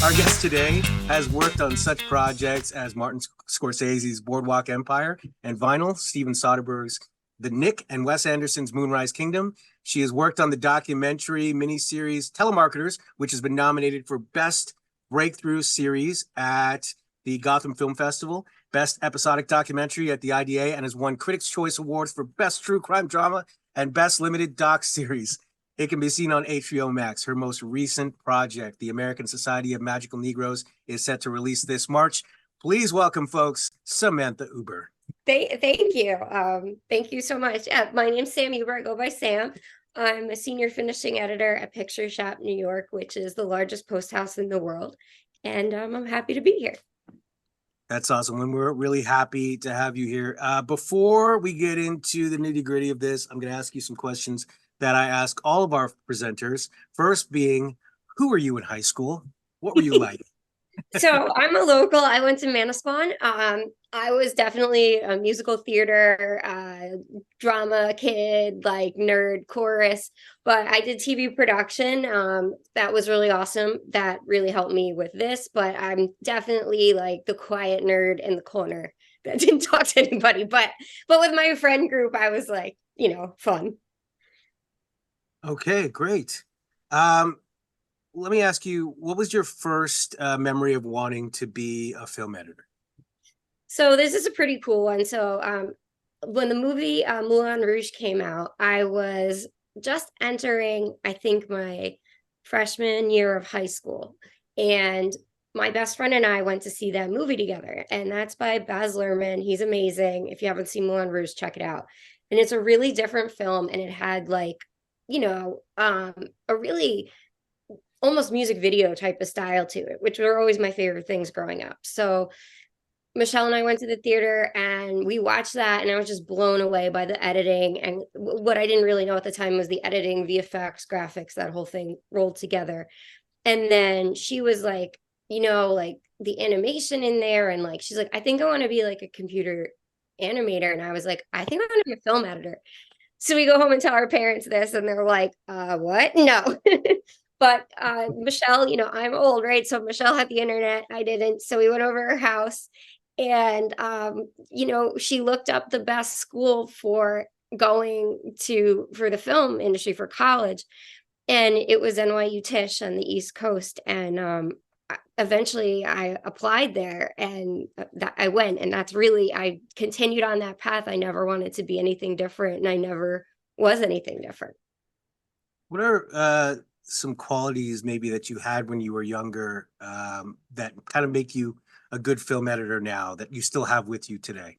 Our guest today has worked on such projects as Martin Scorsese's Boardwalk Empire and Vinyl, Steven Soderbergh's The Knick, and Wes Anderson's Moonrise Kingdom. She has worked on the documentary miniseries Telemarketers, which has been nominated for Best Breakthrough Series at the Gotham Film Festival, Best Episodic Documentary at the IDA, and has won Critics' Choice Awards for Best True Crime Drama and Best Limited Doc Series. It can be seen on HBO Max. Her most recent project, the American Society of Magical Negroes, is set to release this March. Please welcome, folks, Samantha Uber. Thank you. Thank you so much. My name's Sam Uber. I go by Sam. I'm a senior finishing editor at Picture Shop New York, which is the largest post house in the world. And I'm happy to be here. That's awesome. And we're really happy to have you here. Before we get into the nitty gritty of this, I'm going to ask you some questions that I ask all of our presenters. First being, who were you in high school? What were you like? So I'm a local. I went to Manasquan. I was definitely a musical theater, drama kid, like nerd chorus, but I did TV production. That was really awesome. That really helped me with this, but I'm definitely like the quiet nerd in the corner that didn't talk to anybody. But with my friend group, I was like, fun. Okay, great. Let me ask you, what was your first memory of wanting to be a film editor? So this is a pretty cool one. So when the movie Moulin Rouge came out, I was just entering, I think, my freshman year of high school. And my best friend and I went to see that movie together. And that's by Baz Luhrmann. He's amazing. If you haven't seen Moulin Rouge, check it out. And it's a really different film. And it had like, a really almost music video type of style to it, which were always my favorite things growing up. So Michelle and I went to the theater and we watched that, and I was just blown away by the editing. And what I didn't really know at the time was the editing, VFX, graphics, that whole thing rolled together. And then she was like, like the animation in there, and like she's like, I think I want to be like a computer animator. And I was like, I think I want to be a film editor. So we go home and tell our parents this, and they're like, what? No. But Michelle, I'm old, right? So Michelle had the internet. I didn't. So we went over her house, and, she looked up the best school for for the film industry for college. And it was NYU Tisch on the East Coast. And eventually I applied there, and that I went, and I continued on that path. I never wanted to be anything different, and I never was anything different. What are some qualities maybe that you had when you were younger that kind of make you a good film editor now that you still have with you today?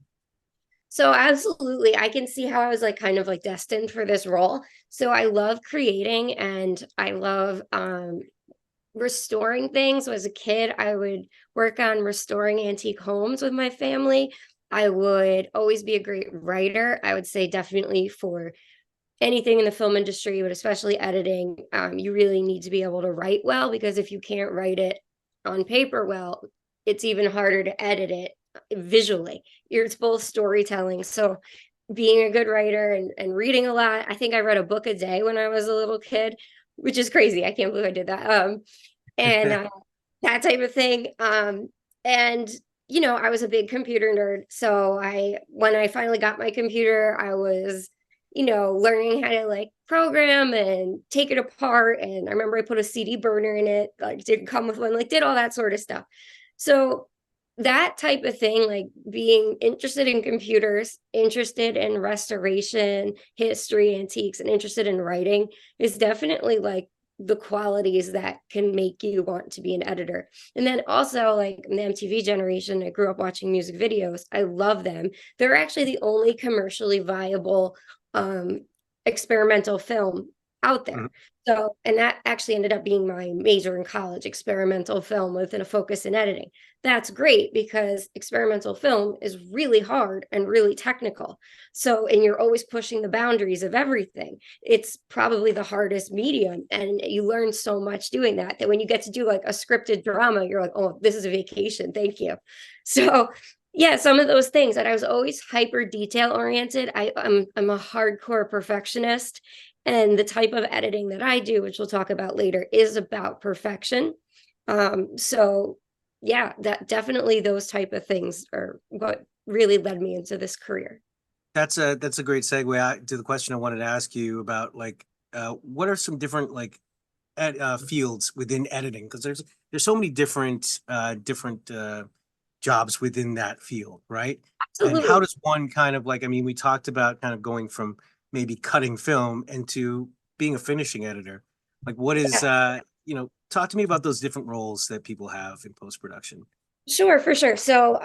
So absolutely, I can see how I was like kind of like destined for this role. So I love creating, and I love restoring things. So as a kid, I would work on restoring antique homes with my family. I would always be a great writer. I would say definitely for anything in the film industry, but especially editing, you really need to be able to write well, because if you can't write it on paper well, it's even harder to edit it visually. It's both storytelling. So being a good writer and reading a lot. I think I read a book a day when I was a little kid, which is crazy. I can't believe I did that. And that type of thing. And I was a big computer nerd. So when I finally got my computer, I was learning how to like program and take it apart. And I remember I put a CD burner in it, like didn't come with one, like did all that sort of stuff. So that type of thing, like being interested in computers, interested in restoration, history, antiques, and interested in writing is definitely like the qualities that can make you want to be an editor. And then also like the MTV generation, I grew up watching music videos. I love them. They're actually the only commercially viable experimental film out there. Mhm. So, and that actually ended up being my major in college, experimental film with a focus in editing. That's great because experimental film is really hard and really technical. So, and you're always pushing the boundaries of everything. It's probably the hardest medium, and you learn so much doing that, that when you get to do like a scripted drama, you're like, oh, this is a vacation. Thank you. So, yeah, some of those things that I was always hyper detail oriented. I'm a hardcore perfectionist, and the type of editing that I do, which we'll talk about later, is about perfection. So yeah, that definitely those type of things are what really led me into this career. That's a great segue to the question I wanted to ask you about, like, what are some different like fields within editing? Because there's so many different jobs within that field, right? And how Absolutely. does one kind of like, I mean, we talked about kind of going from maybe cutting film into being a finishing editor. Like, what is, Yeah. talk to me about those different roles that people have in post-production. Sure, for sure. So,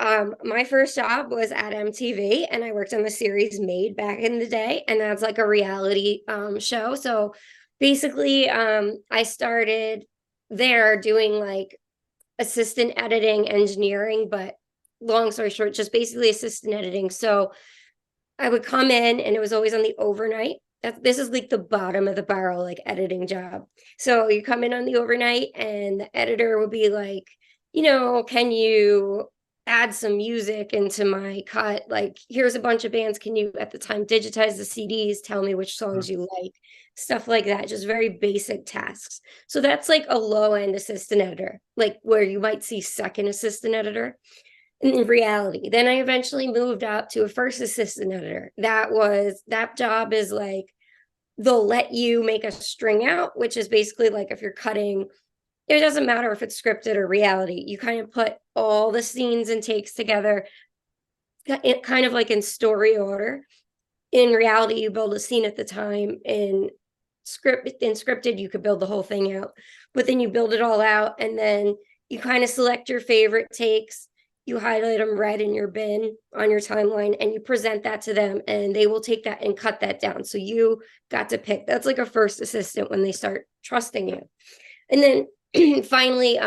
my first job was at MTV, and I worked on the series Made back in the day, and that's like a reality show. So, basically, I started there doing like assistant editing, engineering, but long story short, just basically assistant editing. So, I would come in, and it was always on the overnight. This is like the bottom of the barrel, like editing job. So you come in on the overnight, and the editor would be like, can you add some music into my cut? Like, here's a bunch of bands. Can you, at the time, digitize the CDs? Tell me which songs you like, stuff like that. Just very basic tasks. So that's like a low end assistant editor, like where you might see second assistant editor in reality. Then I eventually moved up to a first assistant editor. That job is like they'll let you make a string out, which is basically like if you're cutting, it doesn't matter if it's scripted or reality. You kind of put all the scenes and takes together, kind of like in story order. In reality, you build a scene at the time. In scripted, you could build the whole thing out, but then you build it all out, and then you kind of select your favorite takes. You highlight them red in your bin on your timeline, and you present that to them, and they will take that and cut that down. So you got to pick. That's like a first assistant when they start trusting you. And then finally,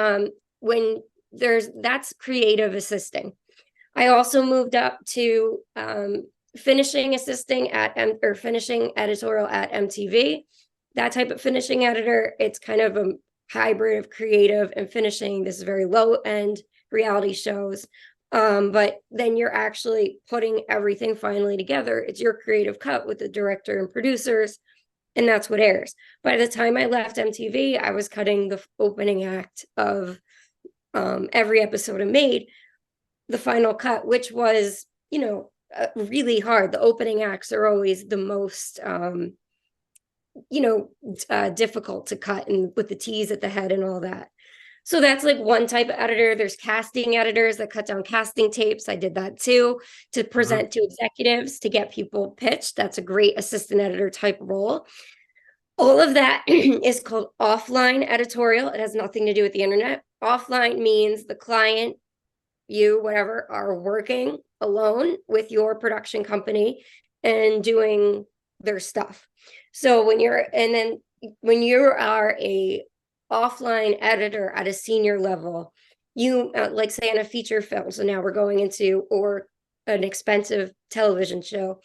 when that's creative assisting. I also moved up to finishing assisting or finishing editorial at MTV. That type of finishing editor, it's kind of a hybrid of creative and finishing. This is very low end reality shows. But then you're actually putting everything finally together. It's your creative cut with the director and producers, and that's what airs. By the time I left MTV, I was cutting the opening act of every episode of Made, the final cut, which was, really hard. The opening acts are always the most, difficult to cut, and with the T's at the head and all that. So that's like one type of editor. There's casting editors that cut down casting tapes. I did that too, to Mhm. present to executives to get people pitched. That's a great assistant editor type role. All of that is called offline editorial. It has nothing to do with the internet. Offline means the client, you, whatever, are working alone with your production company and doing their stuff. So when you are a offline editor at a senior level, you like say in a feature film. So now we're going into or an expensive television show.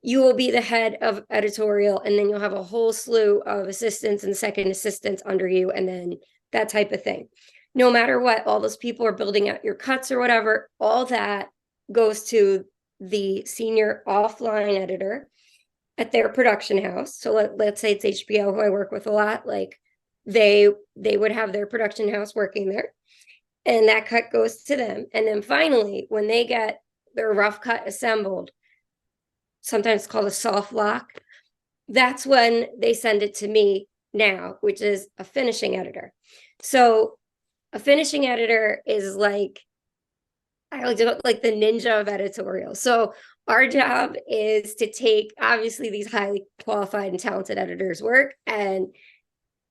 You will be the head of editorial, and then you'll have a whole slew of assistants and second assistants under you, and then that type of thing. No matter what, all those people are building out your cuts or whatever, all that goes to the senior offline editor at their production house. So let's say it's HBO, who I work with a lot. Like they would have their production house working there, and that cut goes to them. And then finally, when they get their rough cut assembled, sometimes called a soft lock, that's when they send it to me now, which is a finishing editor. So a finishing editor is like, I like the ninja of editorial. So our job is to take obviously these highly qualified and talented editors' work and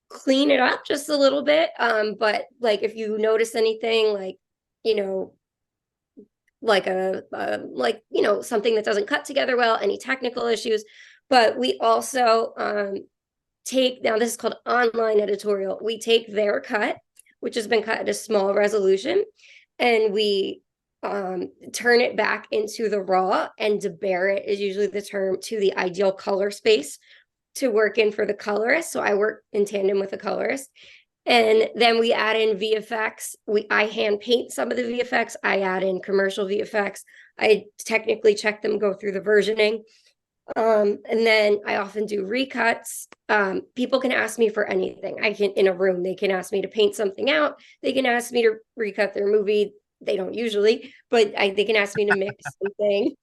clean it up just a little bit. But like if you notice anything, like you know, like something that doesn't cut together well, any technical issues. But we also take, now this is called online editorial. We take their cut, which has been cut at a small resolution, and we turn it back into the raw, and debar it is usually the term, to the ideal color space to work in for the colorist. So I work in tandem with a colorist. And then we add in VFX. I hand paint some of the VFX. I add in commercial VFX. I technically check them, go through the versioning. And then I often do recuts. People can ask me for anything. I can, in a room, they can ask me to paint something out. They can ask me to recut their movie. They don't usually, but they can ask me to mix something,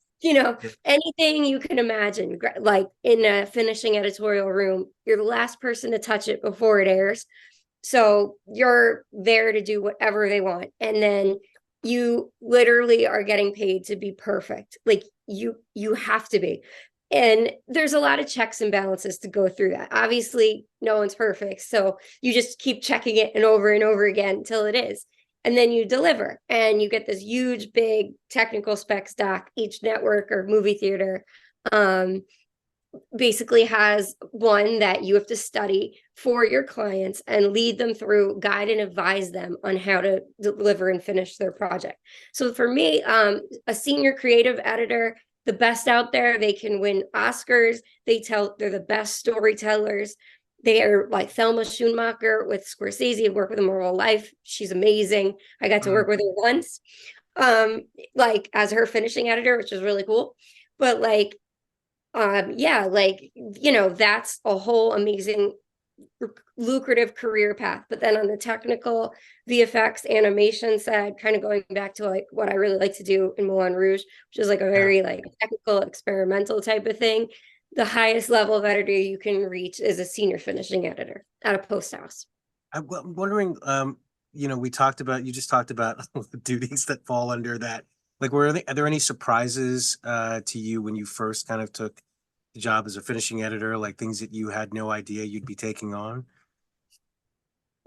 anything you can imagine. Like in a finishing editorial room, you're the last person to touch it before it airs. So you're there to do whatever they want. And then you literally are getting paid to be perfect. Like you have to be. And there's a lot of checks and balances to go through that. Obviously, no one's perfect. So you just keep checking it and over again until it is. And then you deliver and you get this huge, big technical specs doc. Each network or movie theater basically has one that you have to study for your clients and lead them through, guide and advise them on how to deliver and finish their project. So for me, a senior creative editor, the best out there, they can win Oscars. They're the best storytellers. They are like Thelma Schoonmaker with Scorsese. I work with them my whole life. She's amazing. I got to work with her once, like as her finishing editor, which is really cool. But like, yeah, like, that's a whole amazing lucrative career path. But then on the technical VFX animation side, kind of going back to like what I really like to do in Moulin Rouge, which is like a very like technical experimental type of thing. The highest level of editor you can reach is a senior finishing editor at a post house. I'm wondering, you just talked about the duties that fall under that. Like, are there any surprises to you when you first kind of took the job as a finishing editor, like things that you had no idea you'd be taking on?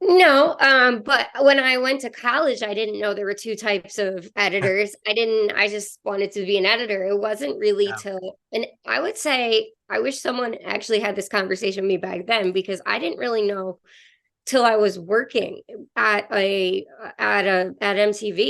No, but when I went to college, I didn't know there were two types of editors. I just wanted to be an editor. It wasn't really Yeah. till, and I would say, I wish someone actually had this conversation with me back then, because I didn't really know till I was working at MTV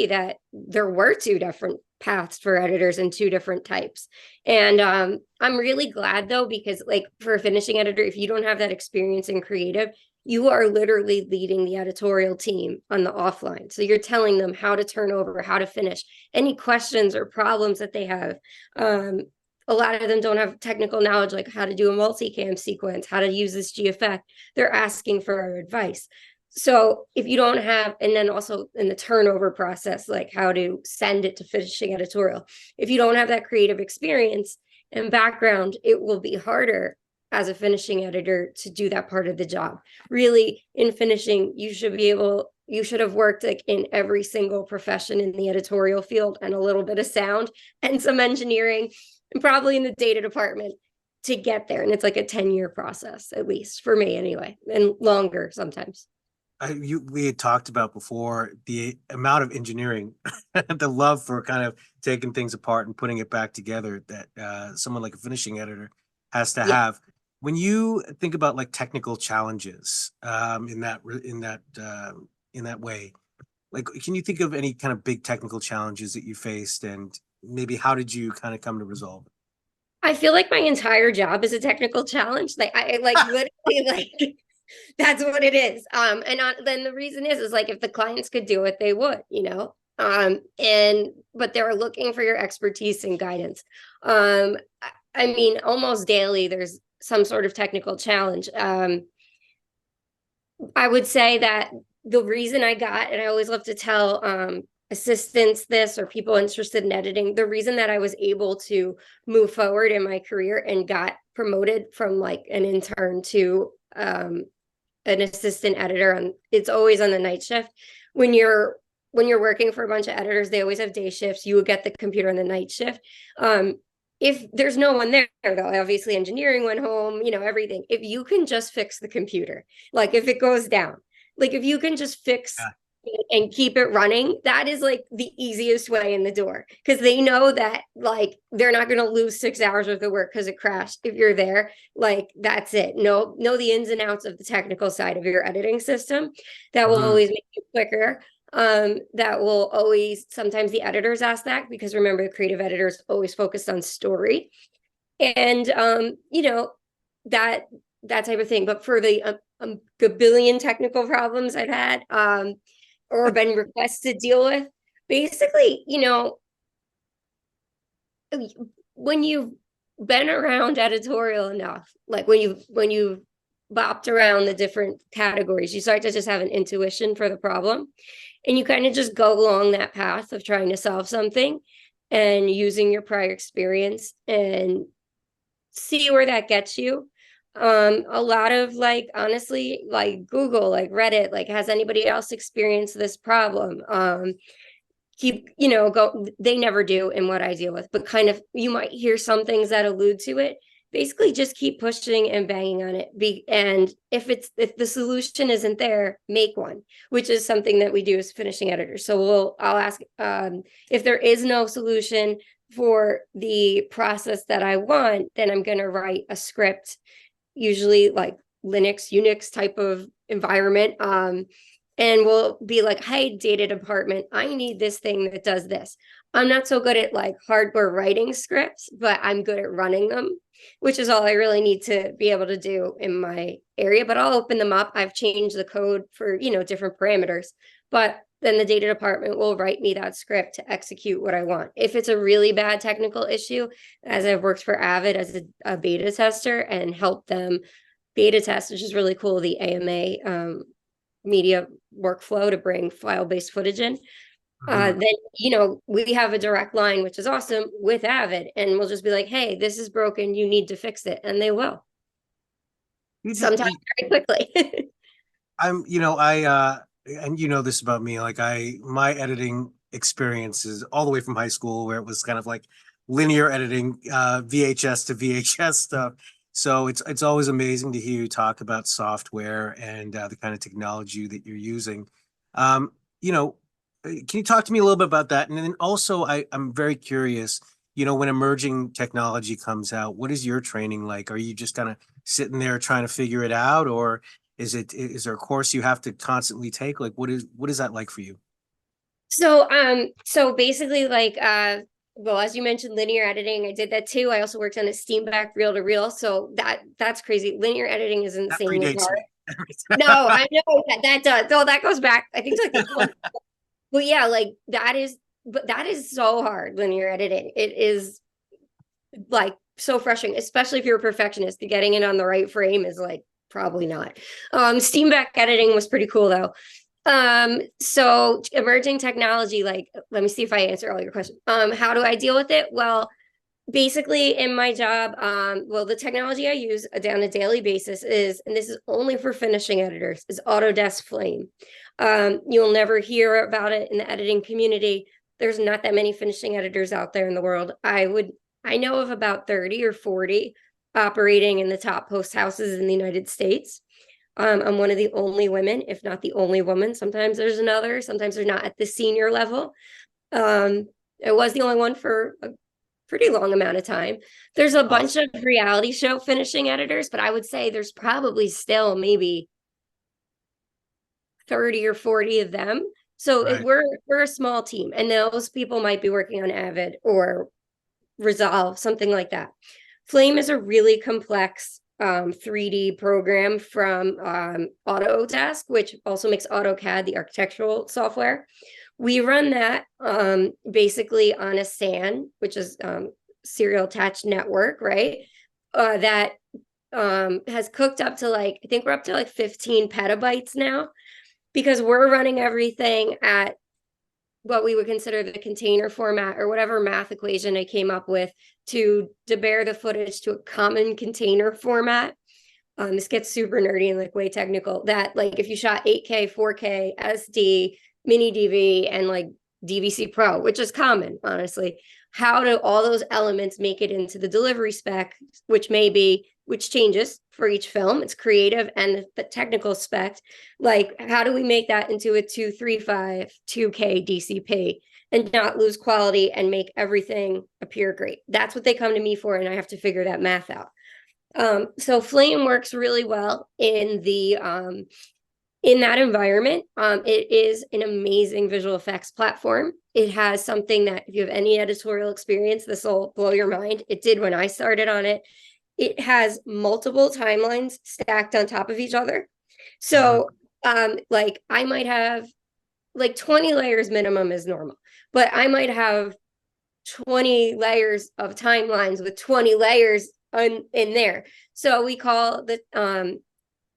that there were two different paths for editors and two different types. And I'm really glad though, because like for a finishing editor, if you don't have that experience in creative, you are literally leading the editorial team on the offline. So you're telling them how to turn over, how to finish, any questions or problems that they have. A lot of them don't have technical knowledge, like how to do a multicam sequence, how to use this G effect. They're asking for our advice. So if you don't have, and then also in the turnover process, like how to send it to finishing editorial, if you don't have that creative experience and background, it will be harder as a finishing editor to do that part of the job. Really, in finishing, you should have worked like in every single profession in the editorial field, and a little bit of sound and some engineering, and probably in the data department to get there. And it's like a 10-year process, at least for me anyway, and longer sometimes. We had talked about before the amount of engineering, the love for kind of taking things apart and putting it back together that someone like a finishing editor has to Yeah. have. When you think about like technical challenges in that way, like can you think of any kind of big technical challenges that you faced, and maybe how did you kind of come to resolve it? I feel like my entire job is a technical challenge. Like I like literally like that's what it is. Then the reason is like if the clients could do it, they would. And but they're looking for your expertise and guidance. I mean, almost daily there's some sort of technical challenge. I would say that the reason I got, and I always love to tell assistants this or people interested in editing, the reason that I was able to move forward in my career and got promoted from like an intern to an assistant editor on, it's always on the night shift. When you're working for a bunch of editors, they always have day shifts. You would get the computer on the night shift. If there's no one there, though, obviously engineering went home, everything. If you can just fix the computer, like if it goes down, like if you can just fix Yeah. and keep it running, that is like the easiest way in the door, because they know that like they're not going to lose 6 hours worth of work because it crashed. If you're there, like that's it. Know the ins and outs of the technical side of your editing system. That will Mhm. always make you quicker. That will always, sometimes the editors ask that, because remember, the creative editors always focused on story. And that that type of thing. But for the gabillion technical problems I've had, or been requested to deal with, basically, when you've been around editorial enough, like when you've bopped around the different categories, you start to just have an intuition for the problem, and you kind of just go along that path of trying to solve something and using your prior experience and see where that gets you. A lot of, like, honestly, like Google, like Reddit, like, has anybody else experienced this problem? Keep, go, they never do in what I deal with, but kind of you might hear some things that allude to it. Basically just keep pushing and banging on it. And if the solution isn't there, make one, which is something that we do as finishing editors. So I'll ask, if there is no solution for the process that I want, then I'm going to write a script, usually like Linux, Unix type of environment. And we'll be like, hey, data department, I need this thing that does this. I'm not so good at like hardcore writing scripts, but I'm good at running them, which is all I really need to be able to do in my area. But I'll open them up. I've changed the code for, different parameters, but then the data department will write me that script to execute what I want. If it's a really bad technical issue, as I've worked for Avid as a beta tester and helped them beta test, which is really cool, the AMA media workflow to bring file-based footage in. Mhm. Then we have a direct line, which is awesome, with Avid, and we'll just be like, hey, this is broken, you need to fix it, and they will, You just, sometimes very quickly. I'm, and you know this about me, like my editing experience is all the way from high school where it was kind of like linear editing, VHS to VHS stuff. So it's always amazing to hear you talk about software and the kind of technology that you're using. Um, you know, can you talk to me a little bit about that? And then also, I'm very curious, when emerging technology comes out, what is your training like? Are you just kind of sitting there trying to figure it out, or is there a course you have to constantly take? Like, what is that like for you? So basically, like, well, as you mentioned, linear editing, I did that too. I also worked on a steam back reel to reel, so that's crazy. Linear editing is That insanely predates hard. me. No, I know that does. Oh, that goes back, I think, to like the 20. But yeah, like that is so hard, linear editing. It is like so frustrating, especially if you're a perfectionist. Getting it on the right frame is like probably not. Steam back editing was pretty cool though. So emerging technology, like, let me see if I answer all your questions. How do I deal with it? Well, basically in my job, well, the technology I use on a daily basis is, and this is only for finishing editors, is Autodesk Flame. You'll never hear about it in the editing community. There's not that many finishing editors out there in the world. I know of about 30 or 40 operating in the top post houses in the United States. I'm one of the only women, if not the only woman. Sometimes there's another, sometimes they're not at the senior level. Um, I was the only one for a pretty long amount of time. There's a bunch Awesome. of reality show finishing editors, but I would say there's probably still maybe 30 or 40 of them. So Right. we're a small team, and those people might be working on Avid or Resolve, something like that. Flame is a really complex 3D program from Autodesk, which also makes AutoCAD, the architectural software. We run that basically on a SAN, which is serial attached network, right? That has cooked up to, like, I think we're up to like 15 petabytes now, because we're running everything at what we would consider the container format, or whatever math equation I came up with to bear the footage to a common container format. This gets super nerdy and like way technical. That, like, if you shot 8K, 4K, SD, mini DV, and like DVC Pro, which is common, honestly, how do all those elements make it into the delivery spec, which may be which changes for each film. It's creative and the technical spec. Like, how do we make that into a 235 2K DCP and not lose quality and make everything appear great? That's what they come to me for, and I have to figure that math out. So Flame works really well in that environment. It is an amazing visual effects platform. It has something that, if you have any editorial experience, this will blow your mind. It did when I started on it. It has multiple timelines stacked on top of each other. So, like, I might have like 20 layers minimum is normal, but I might have 20 layers of timelines with 20 layers in there. So we call the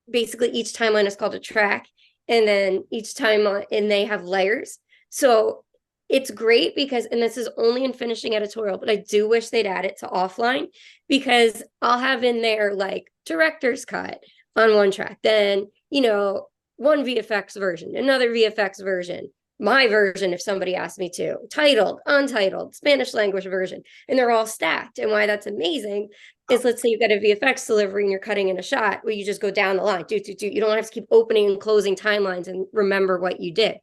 basically each timeline is called a track, and then each timeline, and they have layers. So it's great because, and this is only in finishing editorial, but I do wish they'd add it to offline, because I'll have in there like director's cut on one track, then, you know, one VFX version, another VFX version, my version, if somebody asked me to, titled, untitled, Spanish language version, and they're all stacked. And why that's amazing is, let's say you've got a VFX delivery and you're cutting in a shot where you just go down the line, You don't have to keep opening and closing timelines and remember what you did.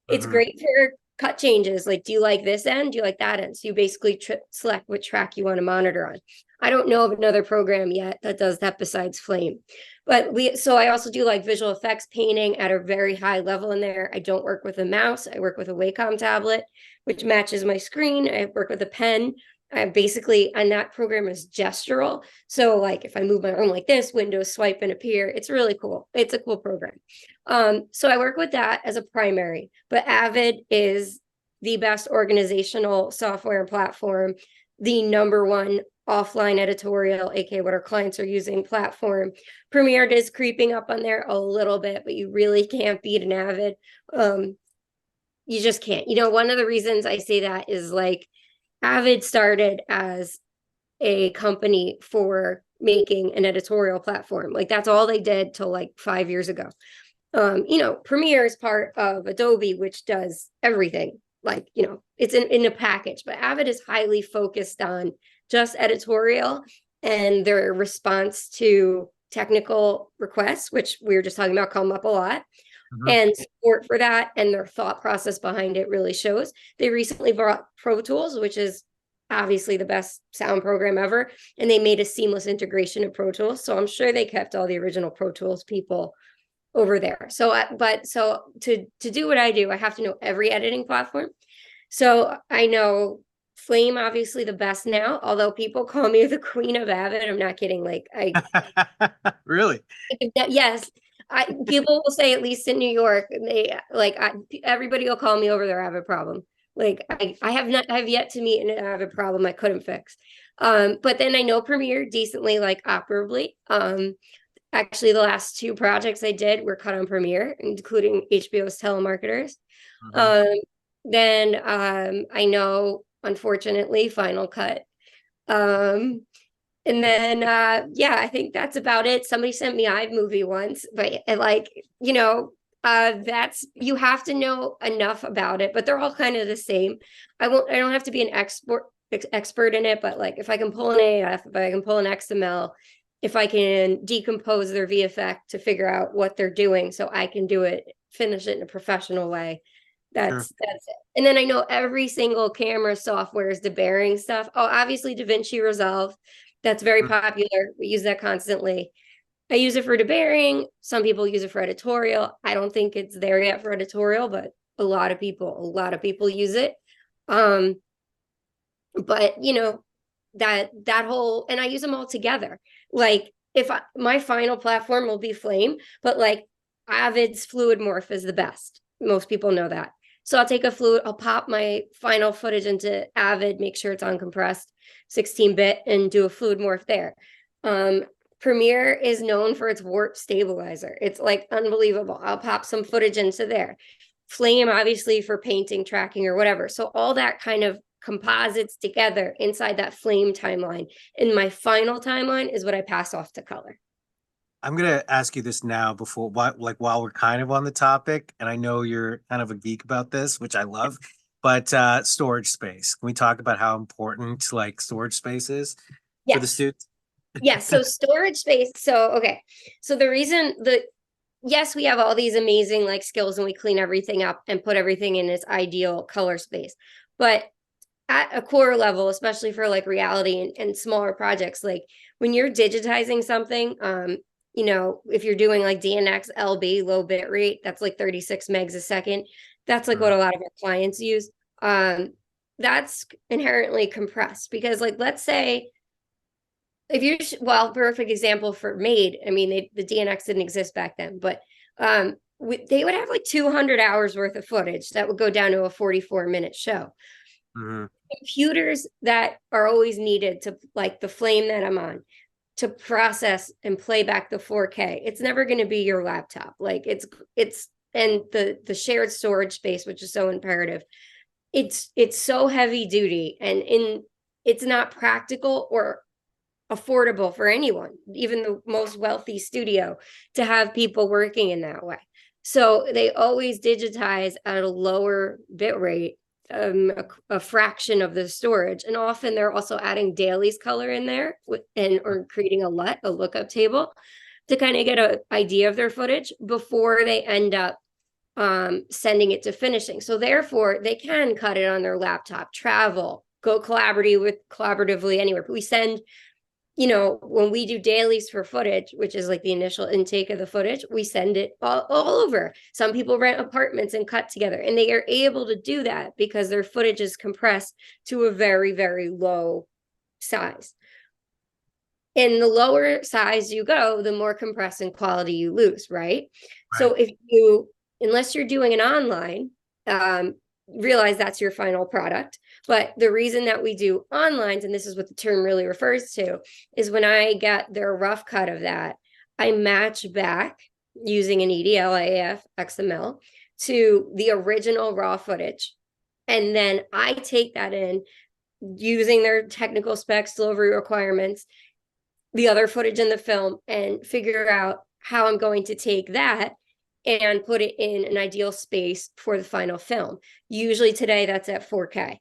It's great for cut changes. Like, do you like this end? Do you like that end? So you basically select what track you want to monitor on. I don't know of another program yet that does that besides Flame. But so I also do like visual effects painting at a very high level in there. I don't work with a mouse. I work with a Wacom tablet, which matches my screen. I work with a pen. I basically, and that program is gestural. So like if I move my arm like this, windows swipe and appear. It's really cool. It's a cool program. So I work with that as a primary, but Avid is the best organizational software and platform, the number one offline editorial, aka what our clients are using, platform. Premiere is creeping up on there a little bit, but you really can't beat an Avid. You just can't. You know, one of the reasons I say that is, like, Avid started as a company for making an editorial platform. Like, that's all they did till like 5 years ago. You know, Premiere is part of Adobe, which does everything. Like, you know, it's in a package, but Avid is highly focused on just editorial and their response to technical requests, which we were just talking about, come up a lot. And support for that, and their thought process behind it really shows. They recently brought Pro Tools, which is obviously the best sound program ever, and they made a seamless integration of Pro Tools. So I'm sure they kept all the original Pro Tools people over there. So, but so to do what I do, I have to know every editing platform. So I know Flame, obviously the best now, although people call me the queen of Avid. I'm not kidding. Like, Really? Yes. People will say, at least in New York, they like, everybody will call me over their Avid problem. Like, I have yet to meet an Avid problem I couldn't fix. But then I know Premiere decently, like, operably. Actually, the last two projects I did were cut on Premiere, including HBO's Telemarketers. Then I know, unfortunately, Final Cut. And then yeah, I think that's about it. Somebody sent me iMovie once, but like, you know, that's, you have to know enough about it, but they're all kind of the same. I don't have to be an expert in it, but like, if I can pull an AF, if I can pull an XML, if I can decompose their VFX to figure out what they're doing so I can do it, finish it in a professional way. That's it. And then I know every single camera software is deburring stuff. Oh, obviously DaVinci Resolve. That's very popular. We use that constantly. I use it for deburring. Some people use it for editorial. I don't think it's there yet for editorial, but a lot of people use it. But you know, that whole, and I use them all together. Like, my final platform will be Flame, but like Avid's Fluid Morph is the best. Most people know that. So I'll pop my final footage into Avid, make sure it's uncompressed, 16-bit, and do a fluid morph there. Premiere is known for its warp stabilizer. It's like unbelievable. I'll pop some footage into there. Flame, obviously, for painting, tracking, or whatever. So all that kind of composites together inside that Flame timeline. And my final timeline is what I pass off to color. I'm gonna ask you this now while we're kind of on the topic, and I know you're kind of a geek about this, which I love, but storage space. Can we talk about how important like storage space is for the Yes. students? Yeah, so storage space. So okay. So the reason the yes, we have all these amazing like skills and we clean everything up and put everything in its ideal color space. But at a core level, especially for like reality and smaller projects, like when you're digitizing something, if you're doing like DNX LB low bit rate, that's like 36 megs a second. That's like what Mhm. a lot of our clients use. That's inherently compressed because like let's say if you well, perfect example for made. I mean, the DNX didn't exist back then, but they would have like 200 hours worth of footage that would go down to a 44-minute show. Mhm. Computers that are always needed to like the flame that I'm on to process and play back the 4K. It's never going to be your laptop. Like it's and the shared storage space, which is so imperative. It's so heavy duty and in it's not practical or affordable for anyone, even the most wealthy studio, to have people working in that way. So they always digitize at a lower bit rate, a fraction of the storage, and often they're also adding dailies color in there and or creating a LUT, a lookup table, to kind of get an idea of their footage before they end up sending it to finishing. So therefore, they can cut it on their laptop, travel, go collaboratively anywhere. But we send when we do dailies for footage, which is like the initial intake of the footage, we send it all over. Some people rent apartments and cut together, and they are able to do that because their footage is compressed to a very, very low size. And the lower size you go, the more compressed and quality you lose, right? Right. So unless you're doing an online, um, realize that's your final product. But the reason that we do onlines, and this is what the term really refers to, is when I get their rough cut of that, I match back using an EDLAF XML to the original raw footage. And then I take that in using their technical specs, delivery requirements, the other footage in the film, and figure out how I'm going to take that and put it in an ideal space for the final film. Usually today that's at 4K.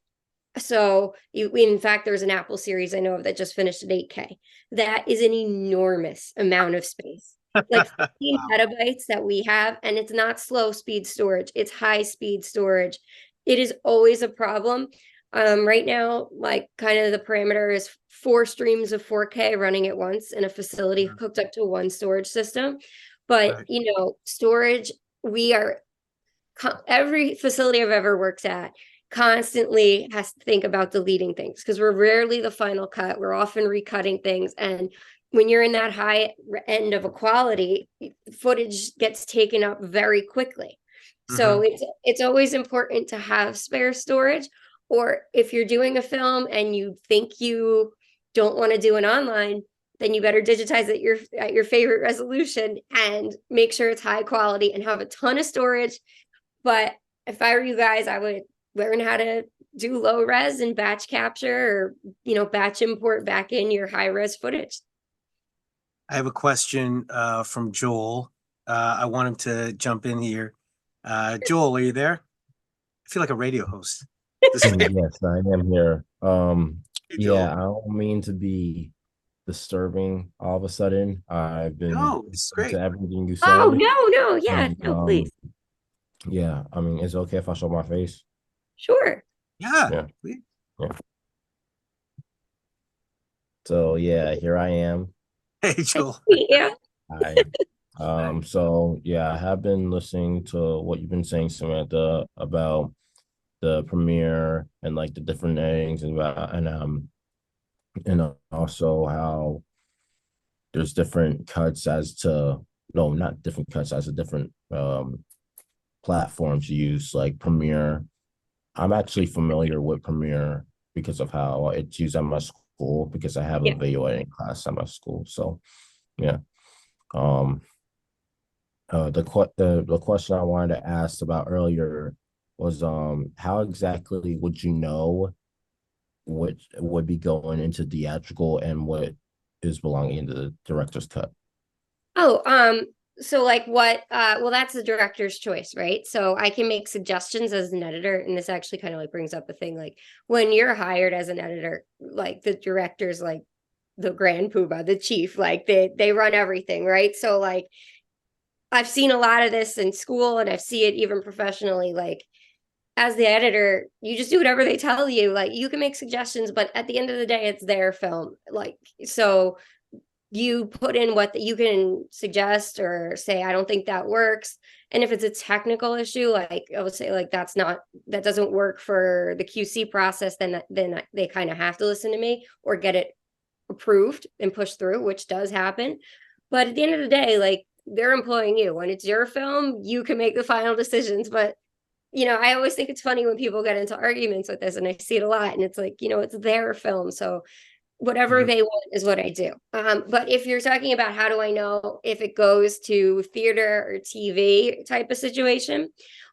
So in fact, there's an Apple series I know of that just finished at 8K. That is an enormous amount of space. Like 15 Wow. petabytes that we have, and it's not slow speed storage, it's high speed storage. It is always a problem. Right now, like kind of the parameter is 4 streams of 4K running at once in a facility Mhm. hooked up to one storage system. But, Right. storage, we are every facility I've ever worked at constantly has to think about deleting things because we're rarely the final cut. We're often recutting things. And when you're in that high end of a quality, footage gets taken up very quickly. So Mhm. it's always important to have spare storage. Or if you're doing a film and you think you don't want to do an online, then you better digitize it at your favorite resolution and make sure it's high quality and have a ton of storage. But if I were you guys, I would learn how to do low res and batch capture or, batch import back in your high res footage. I have a question from Joel. I want him to jump in here. Joel, are you there? I feel like a radio host. This is Yes, I am here. Hey, Yeah, Joel. I don't mean to be disturbing all of a sudden. I've been No, it's listening to great. everything you Oh, say. no, no. Yeah, And no, please. yeah, I mean, it's okay if I show my face. Sure. Yeah. Yeah, yeah. So yeah, here I am. Hey, Nice to Joel. meet you. I Hi. so yeah, I have been listening to what you've been saying, Samantha, about the premiere and like the different things and also how there's different cuts as to no, not different cuts as to different platforms you use like Premiere. I'm actually familiar with Premiere because of how it's used at my school because I have a Yeah. video editing class at my school. So yeah. Um the question I wanted to ask about earlier was how exactly would you know what would be going into theatrical and what is belonging into the director's cut? Oh, so like what well that's the director's choice, right? So I can make suggestions as an editor, and this actually kind of like brings up a thing like when you're hired as an editor, like the director's like the grand poobah, the chief, like they run everything, right? So like I've seen a lot of this in school and I see it even professionally. Like as the editor, you just do whatever they tell you. Like you can make suggestions, but at the end of the day, it's their film. Like so you put in what you can suggest or say, I don't think that works. And if it's a technical issue, like I would say, like that doesn't work for the QC process, then they kind of have to listen to me or get it approved and pushed through, which does happen. But at the end of the day, like they're employing you. When it's your film, you can make the final decisions. But I always think it's funny when people get into arguments with this, and I see it a lot. And it's like, it's their film, so whatever they want is what I do. But if you're talking about how do I know if it goes to theater or TV type of situation,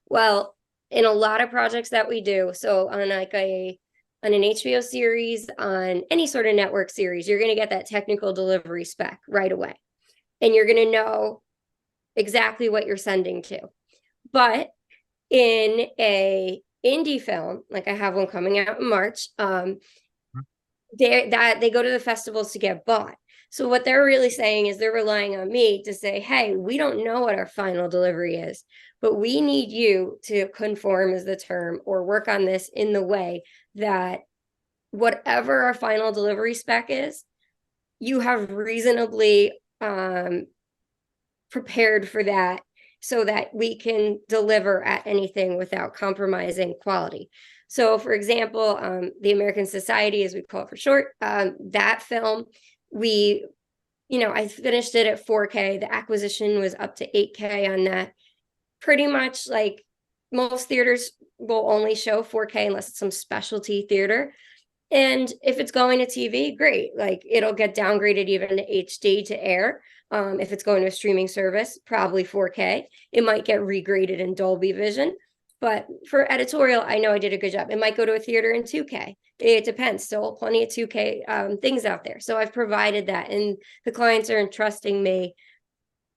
well, in a lot of projects that we do, so on an HBO series, on any sort of network series, you're going to get that technical delivery spec right away, and you're going to know exactly what you're sending to. But in a indie film, like I have one coming out in March, they go to the festivals to get bought. So what they're really saying is they're relying on me to say, hey, we don't know what our final delivery is, but we need you to conform is the term, or work on this in the way that whatever our final delivery spec is, you have reasonably prepared for that so that we can deliver at anything without compromising quality. So, for example, the American Society, as we call it for short, that film, I finished it at 4K. The acquisition was up to 8K on that. Pretty much like most theaters will only show 4K unless it's some specialty theater. And if it's going to TV, great. Like it'll get downgraded even to HD to air. If it's going to a streaming service, probably 4K. It might get regraded in Dolby Vision. But for editorial, I know I did a good job. It might go to a theater in 2K. It depends. Still plenty of 2K things out there. So I've provided that, and the clients are entrusting me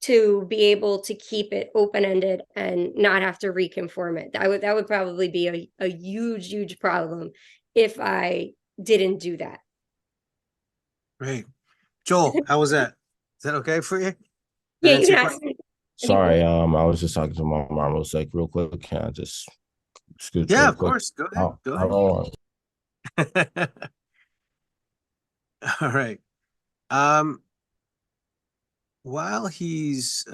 to be able to keep it open-ended and not have to reconform it. That would probably be a huge problem if I didn't do that. Great. Joel, how was that? Is that okay for you? Yeah, That you answer can your ask question? Sorry, I was just talking to my mom. I was like, real quick, can I just scoot Yeah, real of quick? course. Go ahead. Go I don't ahead. All right. Um, while he's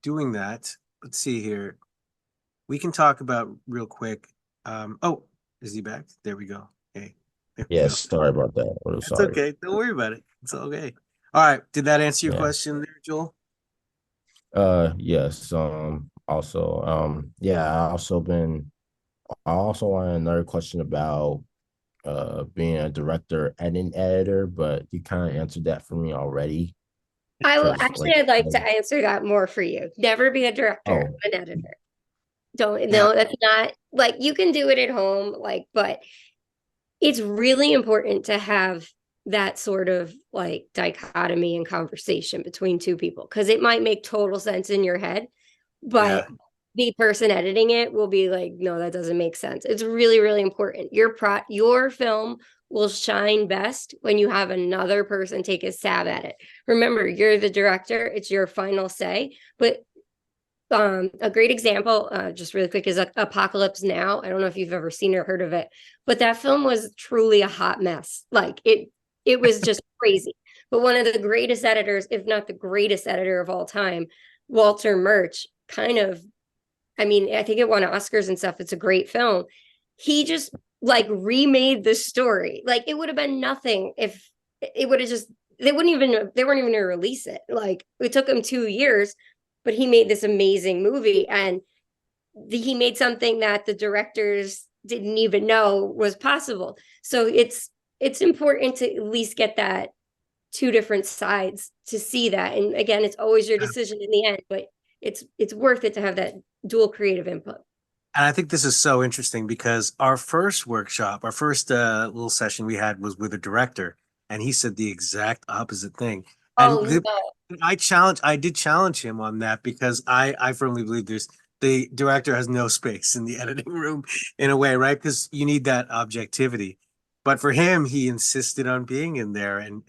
doing that, let's see here. We can talk about real quick. Oh, is he back? There we go. Okay. There we go. Yes, sorry about that. I'm That's sorry. okay. Don't worry about it. It's okay. All right. Did that answer your Yeah. question there, Joel? Yes. Also, yeah, I also want another question about being a director and an editor, but you kind of answered that for me already. I will 'Cause, actually, like, I'd like to answer that more for you. Never be a director, oh, an editor. Don't, Yeah. no, that's not like you can do it at home, like, but it's really important to have that sort of like dichotomy and conversation between two people, because it might make total sense in your head, but Yeah. the person editing it will be like, no, that doesn't make sense. It's really important. Your film will shine best when you have another person take a stab at it. Remember, you're the director, it's your final say. But a great example, just really quick, is Apocalypse Now. I don't know if you've ever seen or heard of it, but that film was truly a hot mess. Like it was just crazy. But one of the greatest editors, if not the greatest editor of all time, Walter Murch, kind of, I mean, I think it won Oscars and stuff. It's a great film. He just like remade the story. Like it would have been nothing if it would have just, they weren't even going to release it. Like it took him 2 years, but he made this amazing movie, and he made something that the directors didn't even know was possible. So it's important to at least get that two different sides to see that. And again, it's always your decision in the end, but it's worth it to have that dual creative input. And I think this is so interesting because our first workshop, our first little session we had was with a director, and he said the exact opposite thing. And Oh no. I did challenge him on that because I firmly believe the director has no space in the editing room in a way, right? Because you need that objectivity. but for him, he insisted on being in there. And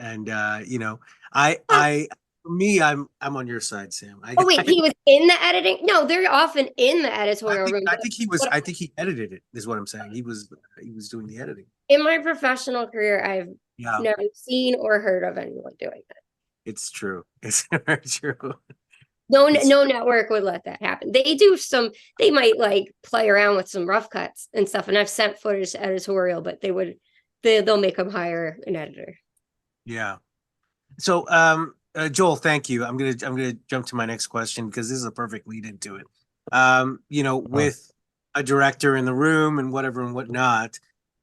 you know, I for me, I'm on your side, Sam. Oh wait, he was in the editing? No, they're often in the editorial room. I think he was. But I think he edited it. Is what I'm saying. He was doing the editing. in my professional career, I've Yeah, never seen or heard of anyone doing that. it's true. It's very true. No, It's no network would let that happen. They do some, they might like play around with some rough cuts and stuff. And I've sent footage to editorial, but they'll make them hire an editor. yeah. So, Joel, thank you. I'm gonna jump to my next question because this is a perfect lead into it. You know, with a director in the room and whatever and whatnot,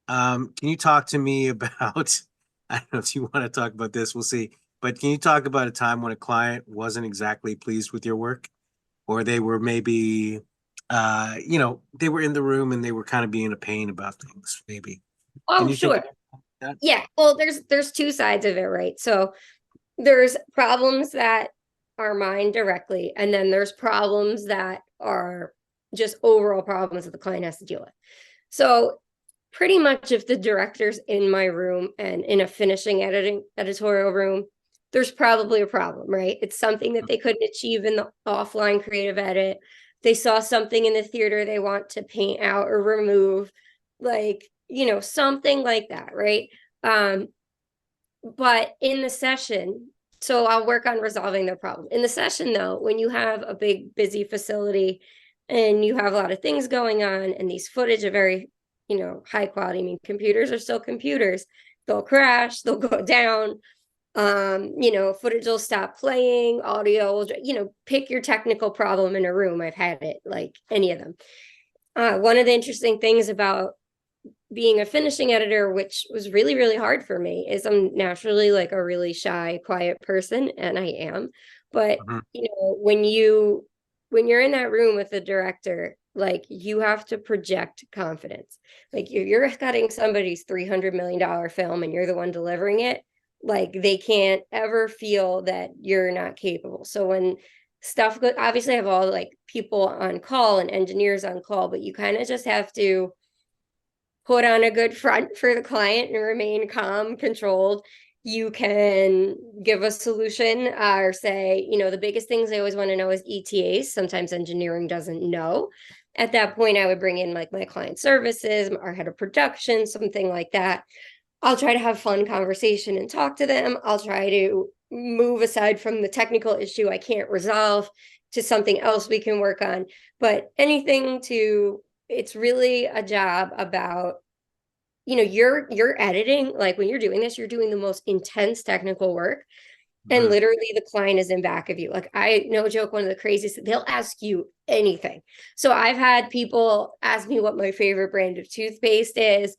can you talk to me about? I don't know if you want to talk about this. We'll see. But can you talk about a time when a client wasn't exactly pleased with your work, or they were maybe, you know, they were in the room and they were kind of being a pain about things, maybe. Can Oh, you think sure. of that? Yeah. Well, there's two sides of it, right? So there's problems that are mine directly, and then there's problems that are just overall problems that the client has to deal with. So pretty much if the director's in my room and in a finishing editorial room, there's probably a problem, right? It's something that they couldn't achieve in the offline creative edit. They saw something in the theater they want to paint out or remove, like, something like that, right? But in the session, so I'll work on resolving the problem. In the session, though, when you have a big, busy facility and you have a lot of things going on, and these footage are very, high quality. I mean, computers are still computers. They'll crash, they'll go down. Footage will stop playing, audio will, pick your technical problem in a room. I've had it, like any of them. One of the interesting things about being a finishing editor, which was really, really hard for me, is I'm naturally like a really shy, quiet person, and I am. But Mhm. when you're in that room with the director, like you have to project confidence. Like you're cutting somebody's $300 million film and you're the one delivering it, like they can't ever feel that you're not capable. So when stuff goes, obviously I have all like people on call and engineers on call, but you kind of just have to put on a good front for the client and remain calm, controlled. You can give a solution or say, the biggest things I always want to know is ETAs. Sometimes engineering doesn't know. At that point, I would bring in like my client services, our head of production, something like that. I'll try to have fun conversation and talk to them. I'll try to move aside from the technical issue I can't resolve to something else we can work on. But it's really a job about, you're editing, like when you're doing this, you're doing the most intense technical work. And Mhm. literally the client is in back of you. Like, I no joke, one of the craziest, they'll ask you anything. So I've had people ask me what my favorite brand of toothpaste is,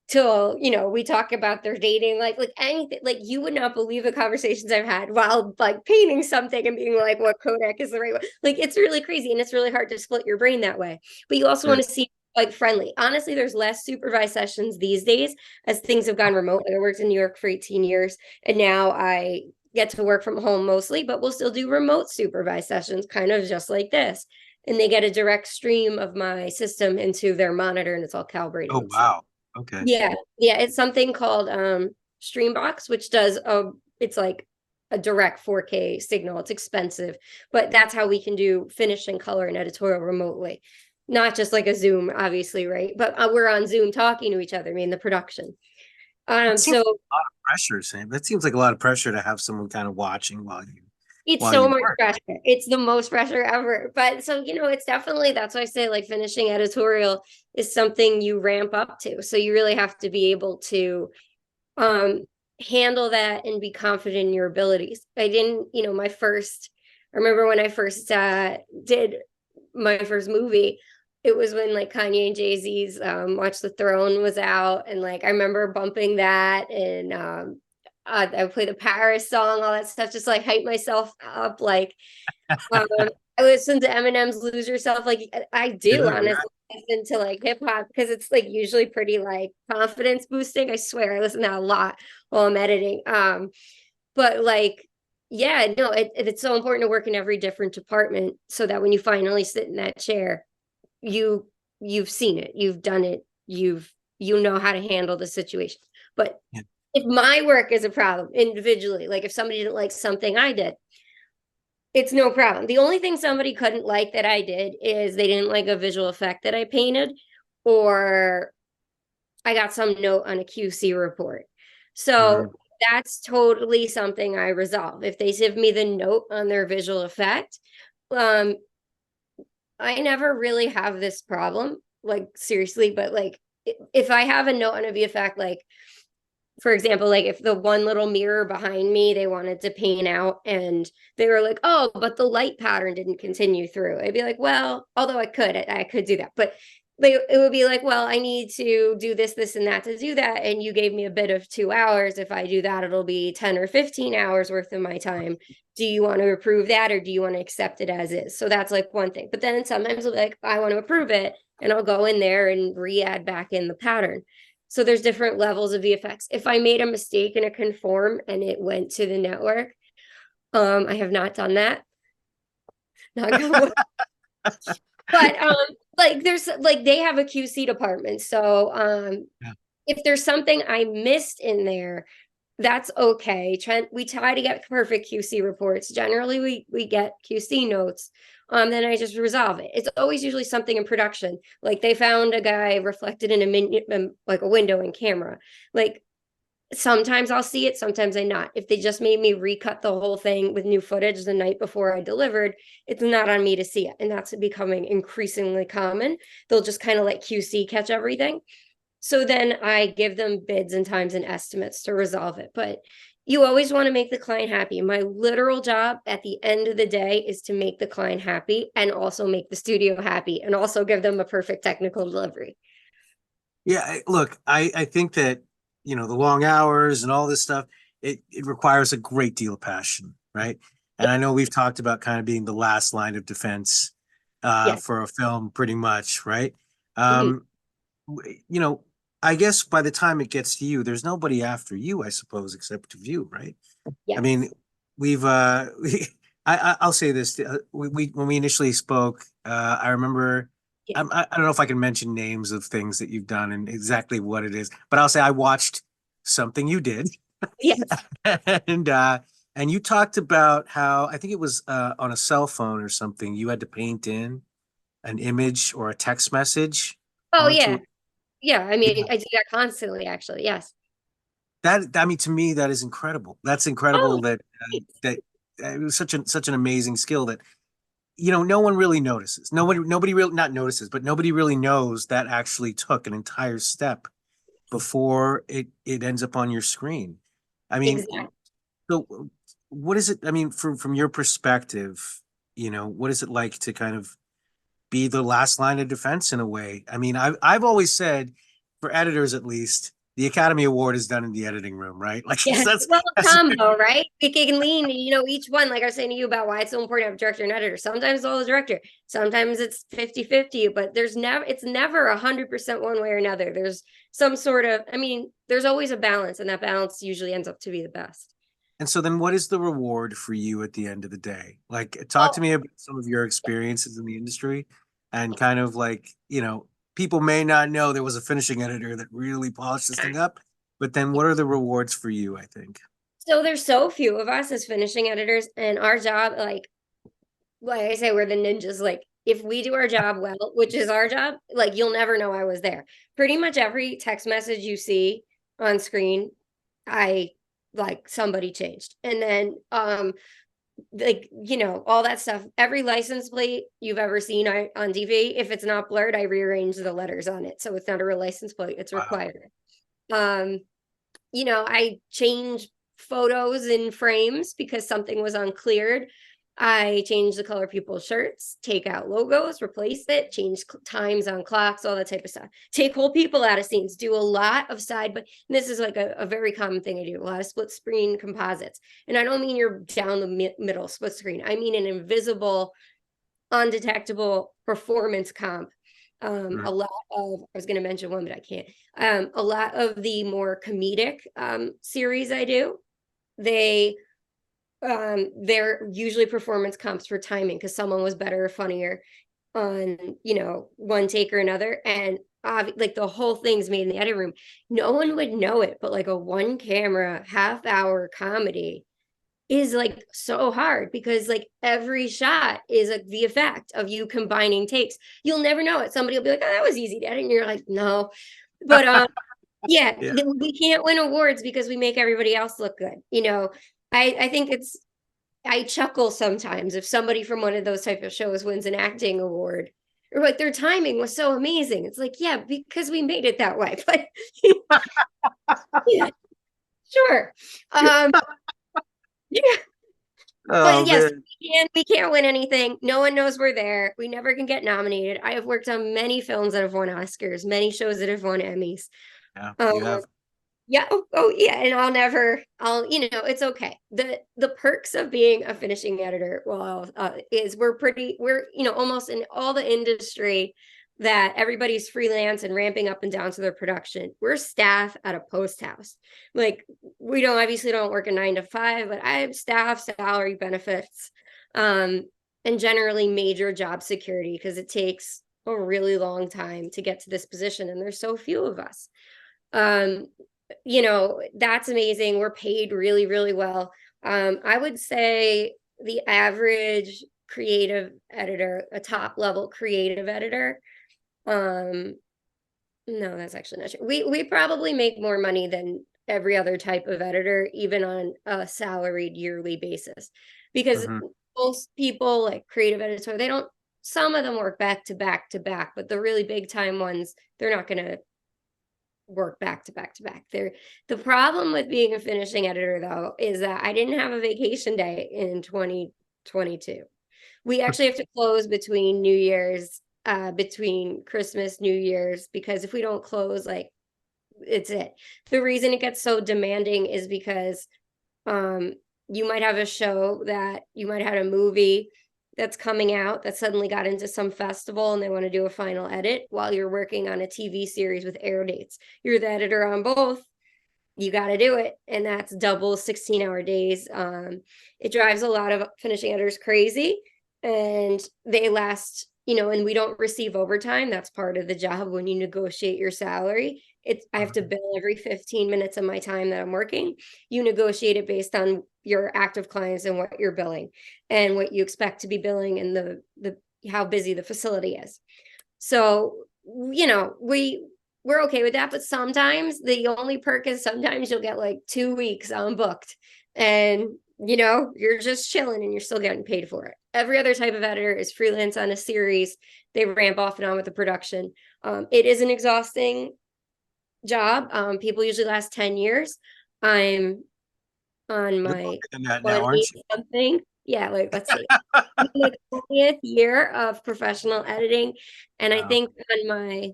till we talk about their dating, like anything. Like, you would not believe the conversations I've had while like painting something and being like, what Kodak is the right one. Like, it's really crazy, and it's really hard to split your brain that way. But you also Sure. want to see like friendly. Honestly, there's less supervised sessions these days as things have gone remote. I worked in New York for 18 years, and now I get to work from home mostly, but we'll still do remote supervised sessions, kind of just like this. And they get a direct stream of my system into their monitor, and it's all calibrated Oh, and stuff. wow. Okay. Yeah, it's something called Streambox, which does it's like a direct 4K signal. It's expensive, but that's how we can do finish and color and editorial remotely. Not just like a Zoom, obviously, right? But we're on Zoom talking to each other, I mean the production. That seems So like a lot of pressure, Sam. That seems like a lot of pressure to have someone kind of watching it's while so you much work. pressure. It's the most pressure ever. But so, it's definitely, that's why I say like finishing editorial is something you ramp up to. So you really have to be able to um handle that and be confident in your abilities. I remember when I first did my first movie, it was when like Kanye and Jay-Z's Watch the Throne was out, and like I remember bumping that, and I play the Paris song, all that stuff, just like hype myself up. Like um, I listen to Eminem's Lose Yourself. Like I do Yeah, yeah. honestly listen to like hip hop because it's like usually pretty like confidence boosting. I swear I listen to that a lot while I'm editing. But like, yeah, no, it's so important to work in every different department so that when you finally sit in that chair, you've seen it, you've done it, you know how to handle the situation. But Yeah. if my work is a problem individually, like if somebody didn't like something I did, it's no problem. The only thing somebody couldn't like that I did is they didn't like a visual effect that I painted, or I got some note on a QC report. So that's totally something I resolve. If they give me the note on their visual effect, um, I never really have this problem, like seriously, but like if I have a note on a VFX, like for example, like if the one little mirror behind me they wanted to paint out and they were like, oh, but the light pattern didn't continue through. I'd be like, well, although I could do that, but it would be like, well, I need to do this, this, and that to do that. And you gave me a bit of 2 hours. If I do that, it'll be 10 or 15 hours worth of my time. Do you want to approve that or do you want to accept it as is? So that's like one thing. But then sometimes I'll be like, I want to approve it. And I'll go in there and re-add back in the pattern. So there's different levels of VFX. If I made a mistake in a conform and it went to the network, I have not done that. Not good. But like there's like they have a QC department. So Yeah. if there's something I missed in there, that's okay. We try to get perfect QC reports. Generally, we get QC notes. Then I just resolve it. It's always usually something in production. Like they found a guy reflected in like a window in camera. Like sometimes I'll see it, sometimes I not. If they just made me recut the whole thing with new footage the night before I delivered, it's not on me to see it. And that's becoming increasingly common. They'll just kind of let QC catch everything. So then I give them bids and times and estimates to resolve it. But you always want to make the client happy. My literal job at the end of the day is to make the client happy and also make the studio happy and also give them a perfect technical delivery. Yeah, look, I think that, the long hours and all this stuff, it requires a great deal of passion, right? And I know we've talked about kind of being the last line of defense Yes. for a film, pretty much, right? Mhm. You know, I guess by the time it gets to you, there's nobody after you, I suppose, except you, right? I Yes. mean, we've I'll say this. We when we initially spoke, I remember Yes. I don't know if I can mention names of things that you've done and exactly what it is, but I'll say I watched something you did. Yes. and and you talked about how I think it was on a cell phone or something, you had to paint in an image or a text message Oh onto yeah. Yeah. I mean, yeah. I do that constantly, actually. Yes. That I mean, to me, that is incredible. That's Oh, incredible that that it was such an amazing skill that no one really notices. Nobody really not notices, but nobody really knows that actually took an entire step before it ends up on your screen. I mean, exactly. so what is it? I mean, from your perspective, what is it like to kind of be the last line of defense in a way? I mean, I've always said, for editors at least, the Academy Award is done in the editing room, right? Like Yeah. Well, a that's combo, right? We can lean, each one, like I was saying to you about why it's so important to have a director and editor. Sometimes it's all the director, sometimes it's 50-50, but it's never 100% one way or another. There's some sort of, I mean, there's always a balance, and that balance usually ends up to be the best. And so then what is the reward for you at the end of the day? Like talk to Well, me about some of your experiences in the industry and kind of like, people may not know there was a finishing editor that really polished this thing up, but then what are the rewards for you, I think? so there's so few of us as finishing editors, and our job, like I say, we're the ninjas. Like if we do our job well, which is our job, like you'll never know I was there. Pretty much every text message you see on screen, I like somebody changed. And then like all that stuff, every license plate you've ever seen on DV, if it's not blurred, I rearrange the letters on it. So it's not a real license plate, it's Wow. required. Um, I change photos in frames because something was uncleared. I change the color people's shirts, take out logos, replace it, change times on clocks, all that type of stuff. Take whole people out of scenes, do a lot of side, but this is like a very common thing I do, a lot of split screen composites. And I don't mean you're down the middle split screen. I mean an invisible, undetectable performance comp. Mhm. A lot of, I was going to mention one, but I can't. A lot of the more comedic series I do, they they're usually performance comps for timing because someone was better or funnier on one take or another, and like the whole thing's made in the editing room. No one would know it, but like a one camera half-hour comedy is like so hard because like every shot is like the effect of you combining takes. You'll never know it. Somebody will be like, "Oh, that was easy to edit," and you're like, "No," but yeah, Yeah. we can't win awards because we make everybody else look good. I think I chuckle sometimes if somebody from one of those type of shows wins an acting award, or like their timing was so amazing. It's like, yeah, because we made it that way. But yeah, sure. Yeah, Oh but yes, man. we can't win anything. No one knows we're there. We never can get nominated. I have worked on many films that have won Oscars, many shows that have won Emmys. Yeah, you Um, have. Yeah. Yeah. And it's okay. The perks of being a finishing editor, well, is we're almost in all the industry that everybody's freelance and ramping up and down to their production. We're staff at a post house. Like we obviously don't work a 9 to 5, but I have staff, salary, benefits, and generally major job security because it takes a really long time to get to this position and there's so few of us. um that's amazing. We're paid really, really well. I would say the average creative editor, a top level creative editor, no, that's actually not true. We probably make more money than every other type of editor, even on a salaried yearly basis, because Mhm. most people like creative editor, they don't. Some of them work back to back to back, but the really big time ones, they're not going to work back to back to back. The problem with being a finishing editor though is that I didn't have a vacation day in 2022. We actually have to close between Christmas, New Year's, because if we don't close, like it's it. The reason it gets so demanding is because um you might have a show that you might have a movie that's coming out that suddenly got into some festival and they want to do a final edit while you're working on a TV series with air dates. You're the editor on both. You got to do it. And that's double 16-hour days. It drives a lot of finishing editors crazy and they last, and we don't receive overtime. That's part of the job when you negotiate your salary. I have to bill every 15 minutes of my time that I'm working. You negotiate it based on your active clients and what you're billing and what you expect to be billing and the how busy the facility is. So, we're okay with that, but sometimes the only perk is sometimes you'll get like 2 weeks unbooked and you're just chilling and you're still getting paid for it. Every other type of editor is freelance on a series. They ramp off and on with the production. It is an exhausting job. People usually last 10 years. I'm on You're my longer than that now, 20 aren't you? something. Yeah, like let's see. My 20th year of professional editing, and I Wow. think on my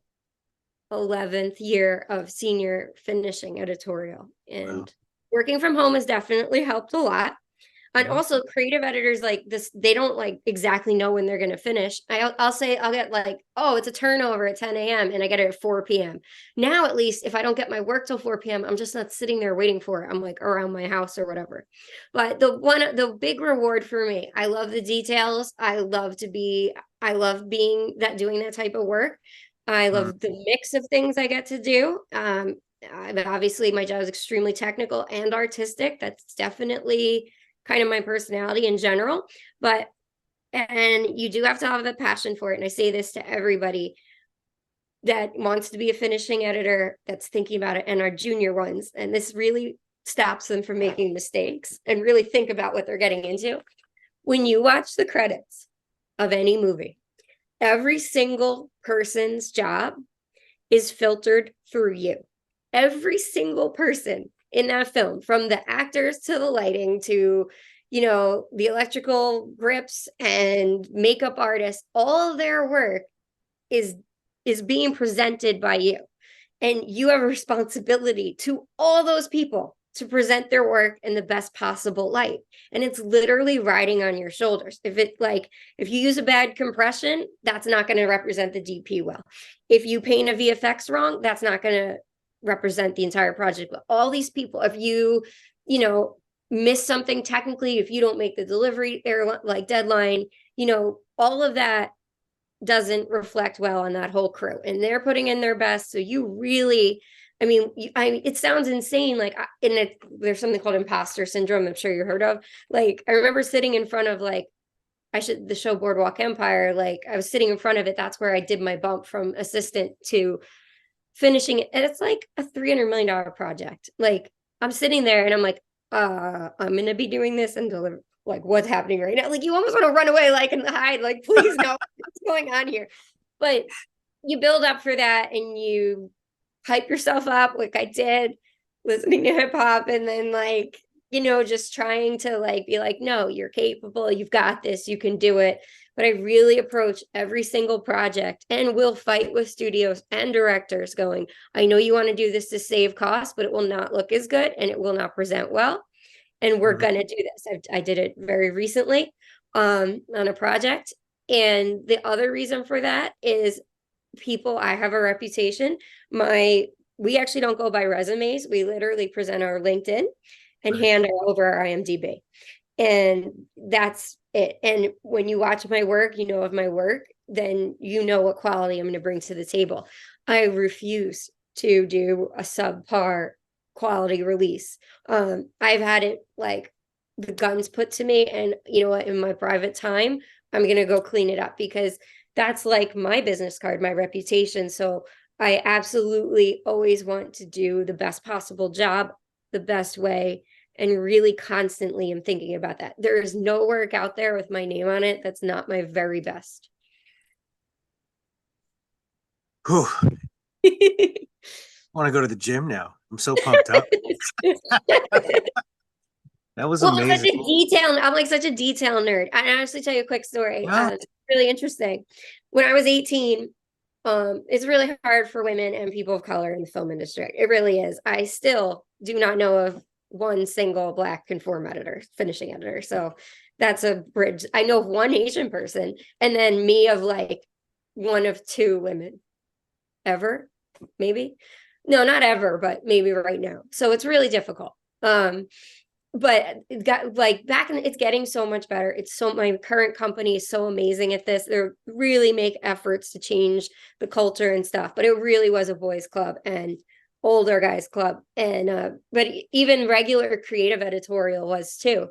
11th year of senior finishing editorial. Wow. And working from home has definitely helped a lot. And Mhm. also creative editors like this, they don't like exactly know when they're going to finish. I'll say I'll get like, oh, it's a turnover at 10 a.m. and I get it at 4 p.m. Now, at least if I don't get my work till 4 p.m., I'm just not sitting there waiting for it. I'm like around my house or whatever. But the big reward for me, I love the details. I love being doing that type of work. I Mhm. love the mix of things I get to do. Obviously my job is extremely technical and artistic. That's definitely kind of my personality in general, and you do have to have the passion for it. And I say this to everybody that wants to be a finishing editor that's thinking about it and our junior ones. And this really stops them from making mistakes and really think about what they're getting into. When you watch the credits of any movie, every single person's job is filtered through you. Every single person in that film, from the actors to the lighting to the electrical grips and makeup artists, all of their work is being presented by you, and you have a responsibility to all those people to present their work in the best possible light. And it's literally riding on your shoulders. If you use a bad compression, that's not going to represent the DP well. If you paint a VFX wrong, that's not going to represent the entire project. But all these people, if miss something technically, if you don't make the delivery or like deadline, all of that doesn't reflect well on that whole crew, and they're putting in their best. So you really, I mean, it sounds insane. Like, there's something called imposter syndrome. I'm sure you heard of. Like, I remember sitting in front of like, the show Boardwalk Empire. Like, I was sitting in front of it. That's where I did my bump from assistant to finishing it. And it's like a $300 million project. Like, I'm sitting there and I'm like, I'm going to be doing this and deliver. Like, what's happening right now? Like, you almost want to run away, like, and hide, like, please no, what's going on here? But you build up for that and you hype yourself up, like I did, listening to hip hop, and then, like, just trying to, like, be like, no, you're capable, you've got this, you can do it. But I really approach every single project and will fight with studios and directors going, I know you want to do this to save costs, but it will not look as good and it will not present well. And we're going to do this. I did it very recently on a project. And the other reason for that is I have a reputation. We actually don't go by resumes. We literally present our LinkedIn and hand over our IMDb. And that's it. And when you watch my work, of my work, then you know what quality I'm going to bring to the table. I refuse to do a subpar quality release. I've had it, like, the guns put to me, and you know what, in my private time, I'm going to go clean it up, because that's like my business card, my reputation. So I absolutely always want to do the best possible job, the best way, and really constantly am thinking about that. There is no work out there with my name on it that's not my very best. Whew. I want to go to the gym now. I'm so pumped up. That was amazing. I'm like such a detail nerd. I honestly tell you a quick story. Yeah. It's really interesting. When I was 18, it's really hard for women and people of color in the film industry. It really is. I still do not know of one single Black finishing editor. So that's a bridge. I know of one Asian person, and then me of like one of two women ever, maybe. No, not ever, but maybe right now. So it's really difficult. But it got, like, it's getting so much better. My current company is so amazing at this. They really make efforts to change the culture and stuff, but it really was a boys club and older guys club. And, but even regular creative editorial was too.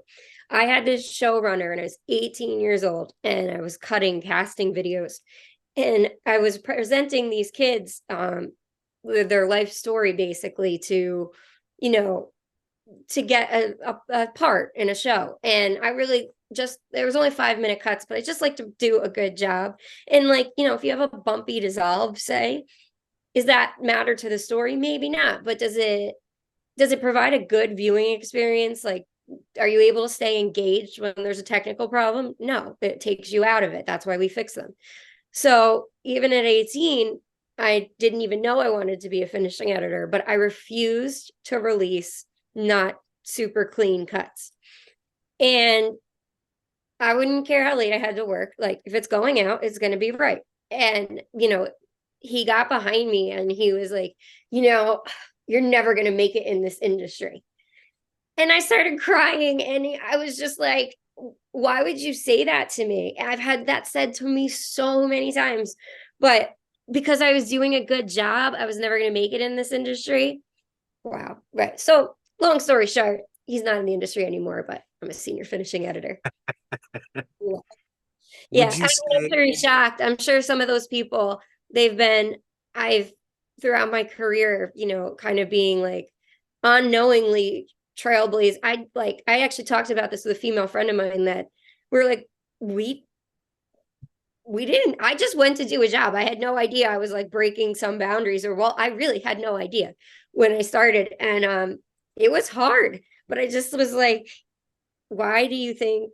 I had this showrunner and I was 18 years old and I was casting videos, and I was presenting these kids, with their life story, basically, to, to get a part in a show. And I really there was only 5-minute cuts, but I just like to do a good job. And, like, if you have a bumpy dissolve, say, does that matter to the story? Maybe not, but does it provide a good viewing experience? Like, are you able to stay engaged when there's a technical problem? No, it takes you out of it. That's why we fix them. So even at 18, I didn't even know I wanted to be a finishing editor, but I refused to release not super clean cuts. And I wouldn't care how late I had to work. Like, if it's going out, it's going to be right. And, he got behind me and he was like, you're never going to make it in this industry. And I started crying, and I was just like, why would you say that to me? I've had that said to me so many times, but because I was doing a good job, I was never going to make it in this industry. Wow. Right. So, long story short, he's not in the industry anymore, but I'm a senior finishing editor. Yeah. I'm very shocked. I'm sure some of those people, throughout my career, kind of being like unknowingly trailblaze. I actually talked about this with a female friend of mine, that we're like, we didn't, I just went to do a job. I had no idea I was, like, breaking some boundaries, I really had no idea when I started. And it was hard, but I just was like, why do you think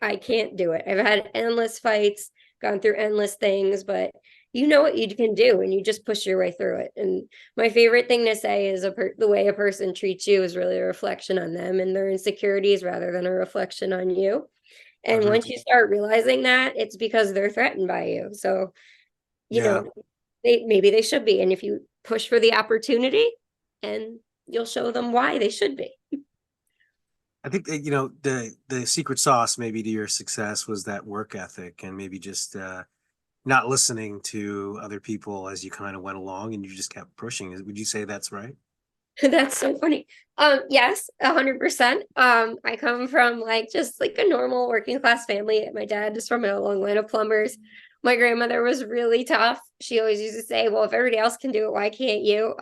I can't do it? I've had endless fights, gone through endless things, but you know what you can do, and you just push your way through it. And my favorite thing to say is the way a person treats you is really a reflection on them and their insecurities rather than a reflection on you. And once you start realizing that, it's because they're threatened by you. So, maybe they should be. And if you push for the opportunity, and you'll show them why they should be. I think that, the secret sauce maybe to your success was that work ethic, and maybe just not listening to other people as you kind of went along and you just kept pushing. Would you say that's right? That's so funny. Yes, 100%. I come from like just like a normal working class family. My dad is from a long line of plumbers. My grandmother was really tough. She always used to say, "Well, if everybody else can do it, why can't you?"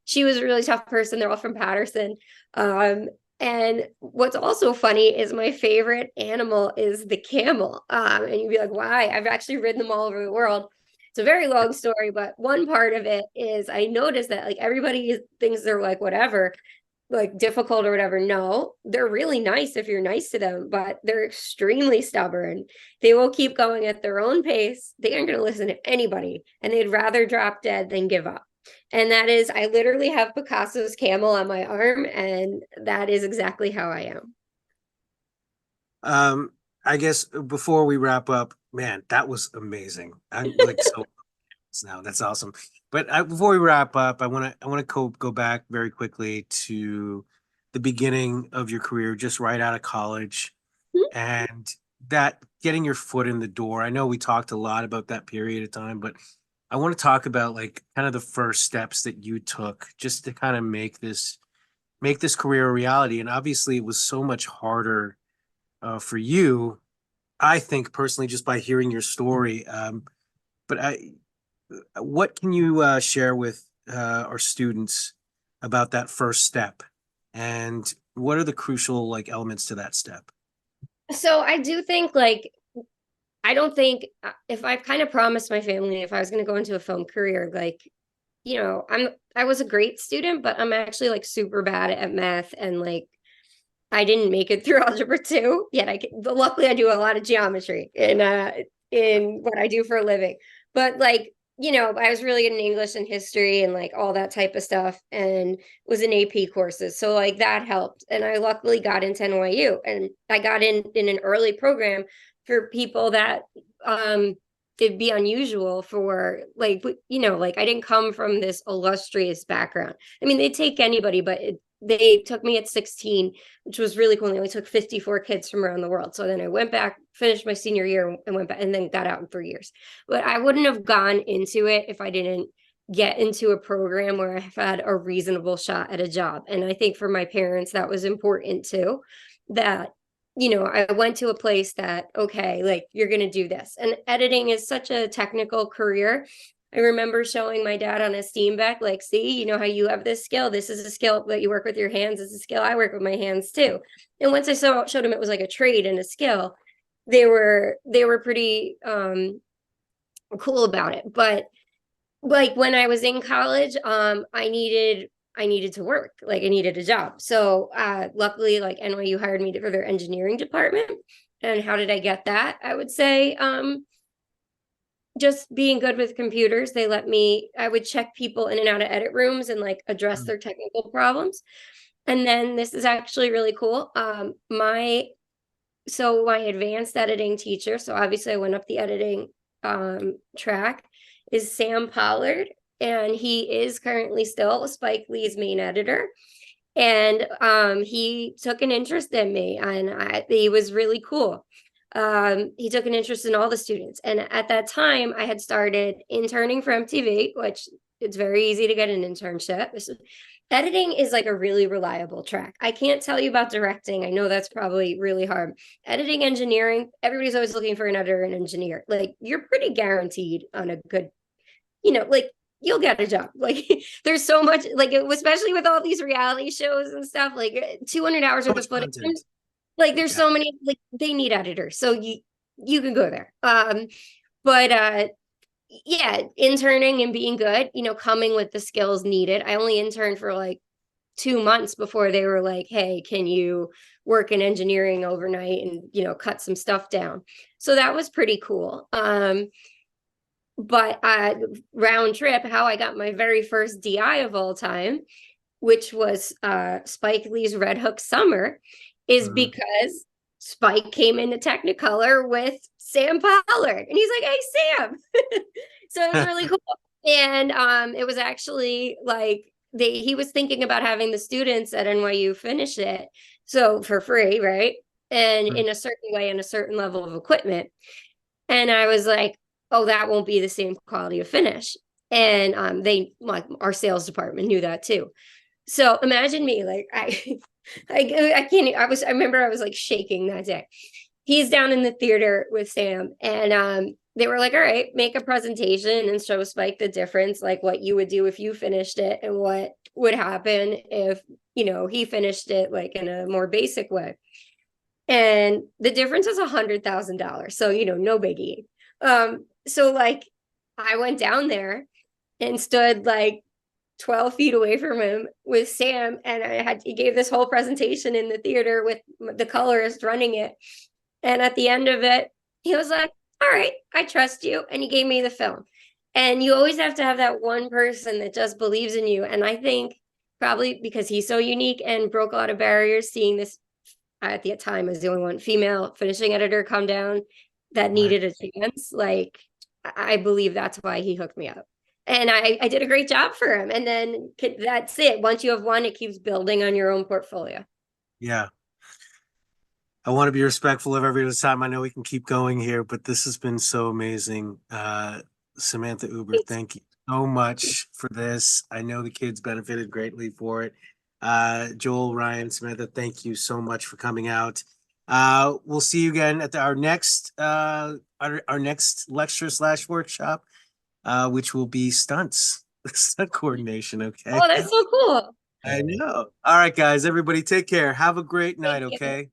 She was a really tough person. They're all from Patterson. Um, and what's also funny is my favorite animal is the camel. And you'd be like, "Why?" I've actually ridden them all over the world. It's a very long story, but one part of it is I noticed that like everybody thinks they're like whatever, like difficult or whatever. No, they're really nice if you're nice to them, but they're extremely stubborn. They will keep going at their own pace. They aren't going to listen to anybody, and they'd rather drop dead than give up. And that is, I literally have Picasso's camel on my arm, and that is exactly how I am. I guess before we wrap up, man, that was amazing. I'm like so now. That's awesome. But before we wrap up, I want to go back very quickly to the beginning of your career, just right out of college, and that getting your foot in the door. I know we talked a lot about that period of time, but I want to talk about like kind of the first steps that you took just to kind of make this career a reality. And obviously, it was so much harder for you, I think personally, just by hearing your story. But what can you share with our students about that first step, and what are the crucial like elements to that step? So I do think like I don't think if I've kind of promised my family if I was going to go into a film career, like, I was a great student, but I'm actually like super bad at math and like I didn't make it through algebra 2 yet. But luckily I do a lot of geometry in what I do for a living. But like, I was really good in English and history and like all that type of stuff and was in AP courses. So like that helped. And I luckily got into NYU and I got in an early program for people that it'd be unusual for like, like I didn't come from this illustrious background. I mean, they take anybody, but they took me at 16, which was really cool. They only took 54 kids from around the world. So then I went back, finished my senior year and went back and then got out in 3 years. But I wouldn't have gone into it if I didn't get into a program where I had a reasonable shot at a job. And I think for my parents, that was important too, that I went to a place that, okay, like you're going to do this. And editing is such a technical career. I remember showing my dad on a Steamback, like, see, you know how you have this skill. This is a skill that you work with your hands. It's a skill I work with my hands too. And once I showed him it was like a trade and a skill, they were pretty cool about it. But like when I was in college, I needed to work. Like I needed a job. So luckily, like NYU hired me for their engineering department. And how did I get that? I would say just being good with computers. I would check people in and out of edit rooms and like address their technical problems. And then this is actually really cool. My advanced editing teacher, so obviously I went up the editing track, is Sam Pollard, and he is currently still Spike Lee's main editor. And he took an interest in me, and he was really cool. He took an interest in all the students, and at that time, I had started interning for MTV, which it's very easy to get an internship. Editing is like a really reliable track. I can't tell you about directing. I know that's probably really hard. Editing, engineering, everybody's always looking for an editor and engineer. Like you're pretty guaranteed on a good, like you'll get a job. Like there's so much, like especially with all these reality shows and stuff, like 200 hours So worth of much footage. content. Like there's Yeah. so many, like they need editors. So you can go there. But yeah, interning and being good, coming with the skills needed. I only interned for like 2 months before they were like, hey, can you work in engineering overnight and, cut some stuff down. So that was pretty cool. But round trip, how I got my very first DI of all time, which was Spike Lee's Red Hook Summer, is Mhm. because Spike came into Technicolor with Sam Pollard. And he's like, hey, Sam. So it was really cool. And it was actually like he was thinking about having the students at NYU finish it. So for free, right? And in a certain way and a certain level of equipment. And I was like, oh, that won't be the same quality of finish. And they, like, our sales department knew that too. So imagine me, like, I can't, I remember I was like shaking that day. He's down in the theater with Sam, and they were like, all right, make a presentation and show Spike the difference, like what you would do if you finished it and what would happen if, you know, he finished it like in a more basic way. And the difference was $100,000. So, you know, no biggie. So like I went down there and stood like 12 feet away from him with Sam, and he gave this whole presentation in the theater with the colorist running it. And at the end of it, he was like, all right, I trust you. And he gave me the film. And you always have to have that one person that just believes in you. And I think probably because he's so unique and broke a lot of barriers, seeing this at the time as the only one female finishing editor come down that needed a chance. Like, I believe that's why he hooked me up. And I did a great job for him. And then that's it. Once you have one, it keeps building on your own portfolio. Yeah. I want to be respectful of everybody's time. I know we can keep going here, but this has been so amazing. Samantha Uber, thank you so much for this. I know the kids benefited greatly for it. Joel, Ryan, Samantha, thank you so much for coming out. We'll see you again at our next our next lecture / workshop, which will be stunts, stunt coordination. Okay. Oh, that's so cool. I know. All right, guys, everybody take care. Have a great night. Thank you. Okay.